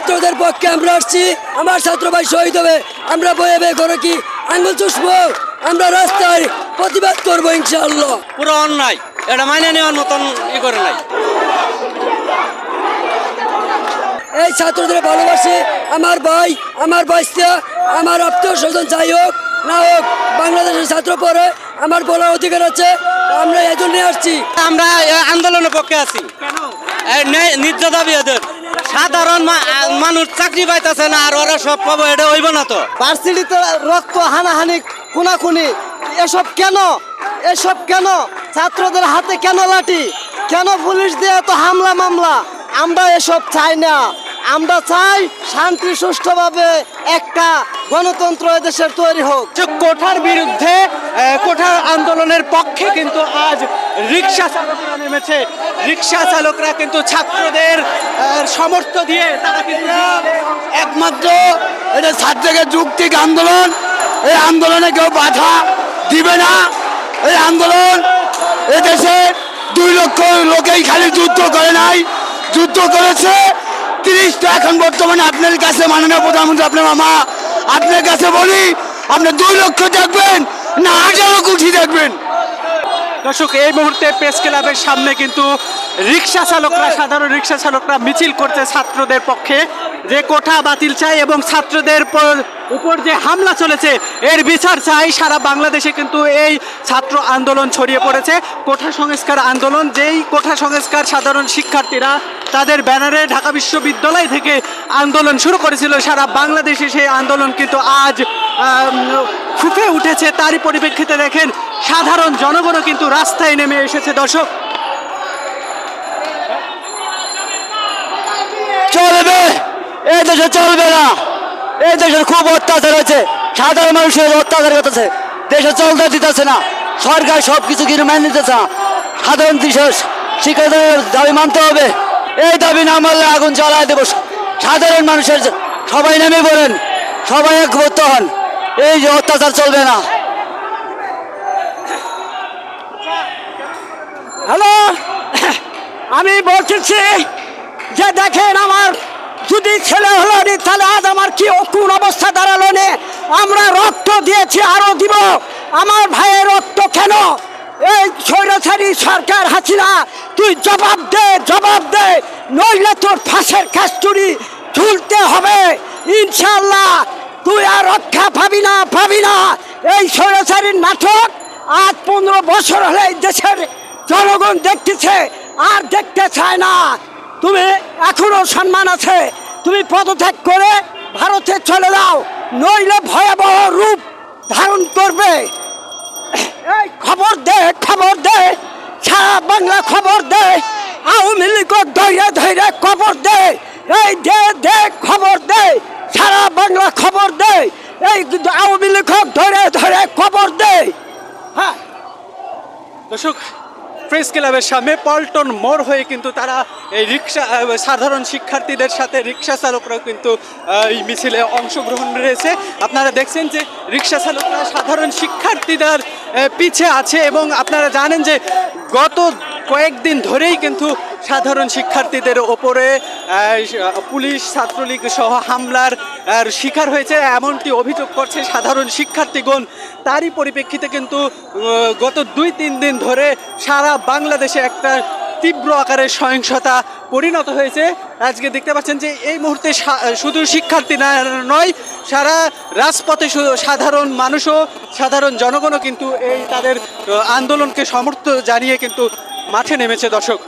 ছাত্রদের পক্ষে আমরা আসছি। আমার ছাত্র ভাই শহীদ হবে, আমরা বয়ে বয়ে করে কি আঙ্গুল চুষবো? আমরা রাস্তায় প্রতিবাদ করবো ইনশাআল্লাহ। পুরো অন্যায়, এটা মাইনে নেওয়ার মতন করে নাই। এই ছাত্রদের ভালোবাসি, আমার ভাই, আমার বাইস্তা, আমার আত্মীয় স্বজন যাই হোক না হোক, বাংলাদেশের ছাত্র পরে আমার বলার অধিকার আছে। আমরা এই জন্য আসছি, আমরা আন্দোলনের পক্ষে আছি। ন্যায্য দাবি এদের। সাধারণ মানুষ চাকরি পাইতেছে না, আর ওরা সব পাবো, এটা হইব না তো। ভার্সিটিতে রক্ত হানাহানি খুনাখুনি, এসব কেন? এসব কেন? ছাত্রদের হাতে কেন লাঠি? কেন পুলিশ দিয়ে এত হামলা মামলা? আমরা এসব চাই না। আমরা চাই শান্তি সুষ্ঠুভাবে একটা গণতন্ত্র এদেশের তৈরি হোক। কোঠার বিরুদ্ধে, কোঠার আন্দোলনের পক্ষে কিন্তু আজ রিক্সা চালকরা নেমেছে। রিক্সা চালকরা কিন্তু ছাত্রদের সমর্থ দিয়ে তারা কিন্তু একমাত্র এটা ছাত্রদের যুক্তিক আন্দোলন। এই আন্দোলনে কেউ বাধা দিবে না। এই আন্দোলন এদেশে 2 লক্ষ লোকেই খালি যুদ্ধ করে নাই, যুদ্ধ করেছে 30টা। এখন বর্তমানে আপনার কাছে মাননীয় প্রধানমন্ত্রী, আপনার মামা, আপনার কাছে বলি, আপনি 2 লক্ষ দেখবেন না 18 কোটি দেখবেন? দর্শক, এই মুহূর্তে প্রেস ক্লাবের সামনে কিন্তু রিক্সা চালকরা, সাধারণ রিক্সা চালকরা মিছিল করছে ছাত্রদের পক্ষে, যে কোঠা বাতিল চাই এবং ছাত্রদের উপর যে হামলা চলেছে এর বিচার চাই। সারা বাংলাদেশে কিন্তু এই ছাত্র আন্দোলন ছড়িয়ে পড়েছে, কোঠা সংস্কার আন্দোলন। যেই কোঠা সংস্কার সাধারণ শিক্ষার্থীরা তাদের ব্যানারে ঢাকা বিশ্ববিদ্যালয় থেকে আন্দোলন শুরু করেছিল, সারা বাংলাদেশে সেই আন্দোলন কিন্তু আজ ফুঁপে উঠেছে। তারই পরিপ্রেক্ষিতে দেখেন সাধারণ জনগণও কিন্তু রাস্তায় নেমে এসেছে। দর্শক, চলবে, এই দেশে চলবে না। এই দেশের খুব অত্যাচার হয়েছে, সাধারণ মানুষের অত্যাচার করতেছে, দেশে চলতে দিতেছে না। সরকার সবকিছু কিনে মেনে নিতেছে না। সাধারণ শিক্ষার্থীদের দাবি মানতে হবে। এই দাবি না মানলে আগুন জ্বালায় দেব। সাধারণ মানুষের সবাই নেমে পড়েন, সবাই একভূত হন। এই যে অত্যাচার চলবে না। হ্যালো, আমি বলতেছি যে দেখেন, আমার যদি ছেলে হলো তাহলে আজ আমার কি কোন অবস্থা দাঁড়ালো নে? আমরা রক্ত দিয়েছি, আরো দিব। আমার ভাইয়ের রক্ত কেন? এই স্বৈরাচারী সরকার হাসিনা, তুই জবাব দে, জবাব দে, নইলে তোর ফাঁসের কাস্তুরি ঝুলতে হবে ইনশাল্লাহ। তুই আর রক্ষা পাবি না, পাবি না। এই স্বৈরাচারীর নাটক আজ 15 বছর হলে এই দেশের জনগণ দেখতেছে, আর দেখতে চায় না। তুমি এখনো সম্মান আছে, তুমি পদত্যাগ করে ভারতে চলে যাও, নইলে ভয়াবহ রূপ ধারণ করবে। এই খবর দে, খবর দে, সারা বাংলা খবর দে। আওয়ামী লীগ ধৈর্য ধৈর্য খবর দে। এই দে দে খবর দে, সারা বাংলা খবর দে। এই আওয়ামী লীগ ধৈর্য ধৈর্য খবর দে। হ্যাঁ দর্শক, প্রেস ক্লাবের সামনে পল্টন মোড় হয়ে কিন্তু তারা এই রিক্সা, সাধারণ শিক্ষার্থীদের সাথে রিক্সা চালকরাও কিন্তু এই মিছিলে অংশগ্রহণ রয়েছে। আপনারা দেখছেন যে রিক্সা চালকরা সাধারণ শিক্ষার্থীদের পিছে আছে, এবং আপনারা জানেন যে গত কয়েকদিন ধরেই কিন্তু সাধারণ শিক্ষার্থীদের ওপরে পুলিশ, ছাত্রলীগ সহ হামলার শিকার হয়েছে, এমনটি অভিযোগ করছে সাধারণ শিক্ষার্থীগণ। তারই পরিপ্রেক্ষিতে কিন্তু গত 2-3 দিন ধরে সারা বাংলাদেশে একটা তীব্র আকারের সহিংসতা পরিণত হয়েছে। আজকে দেখতে পাচ্ছেন যে এই মুহূর্তে শুধু শিক্ষার্থী নয়, সারা রাজপথে সাধারণ মানুষও, সাধারণ জনগণও কিন্তু এই তাদের আন্দোলনকে সমর্থন জানিয়ে কিন্তু মাঠে নেমেছে। দর্শক।